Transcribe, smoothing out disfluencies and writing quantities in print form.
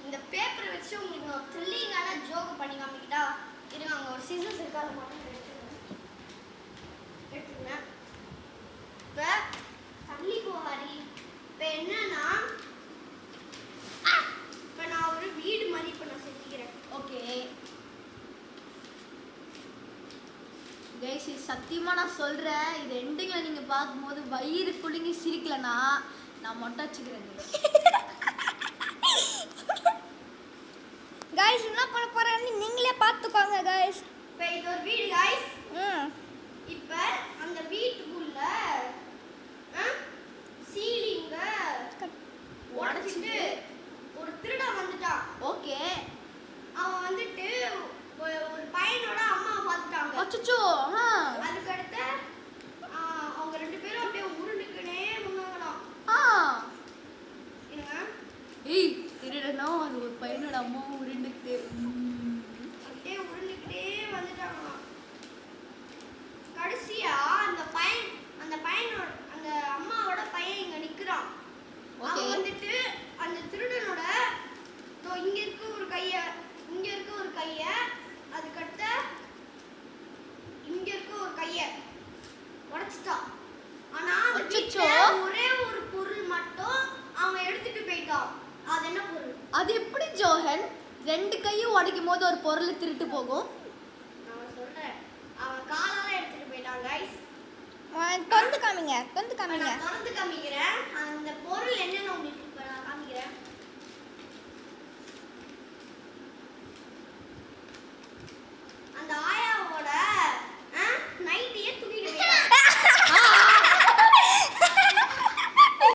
இந்த பேப்பரை வச்சு உங்களுக்கு ஒரு த்ரில்லிங்கான ஜோக் பண்ணி காமிக்கிட்டா இருங்க. அங்கே ஒரு சீசன்ஸ் இருக்காது மட்டும் எடுத்துங்க. இப்போ தள்ளி போகாரி. இப்போ என்னன்னா இப்போ நான் ஒரு வீடு மாதிரி இப்போ நான் செஞ்சுக்கிறேன். ஓகே கைஸ், இது சத்தியமாக நான் சொல்கிறேன், இது எண்டிங்கில் நீங்கள் பார்க்கும்போது வயிறு குலுங்கி சிரிக்கலனா நான் மொட்டை வச்சுக்கிறேன். गाइस என்ன பண்ண போறேன்னு நீங்களே பார்த்துக்கோங்க गाइस. இப்போ இது ஒரு வீடு गाइस. இப்போ அந்த வீட்டுக்குள்ள சீலிங்க உடைச்சிட்டு ஒரு திருடன் வந்துட்டான். ஓகே, அவன் வந்துட்டு ஒரு பையனோட அம்மாவை பார்த்துட்டாங்க. அச்சச்சோ. அதுக்கு அடுத்து அவங்க ரெண்டு பேரும் அப்படியே உருண்டுக்கினே முன்னாங்களாம். இருங்க. ஏய், திருடனா அது ஒரு பையனோட அம்மாவும் உருண்டுக்கிட்டு அப்படியே உருண்டுக்கிட்டே வந்துட்டாங்களாம். கடைசியா அந்த பையனோட அந்த அம்மாவோட பையன் இங்க நிக்கிறான். அவன் வந்துட்டு அந்த திருடனோட இங்க இருக்க ஒரு கைய அதுக்கடுத்த இங்க இருக்க ஒரு கைய உடைச்சிட்டான். ஆனா ஒரே ஒரு பொருள் மட்டும் அவன் எடுத்துட்டு போயிட்டான். அது என்ன பொருள்? அது எப்படி ஜோஹன் ரெண்டு கையும் உடைக்கும் போது ஒரு பொருள் திருட்டு போகும்? நான் சொல்றேன், அவன் காலால எடுத்துட்டு போயிட்டான் गाइस. தொந்து காமிங்க நான் திறந்து காமிக்கிறேன். அந்த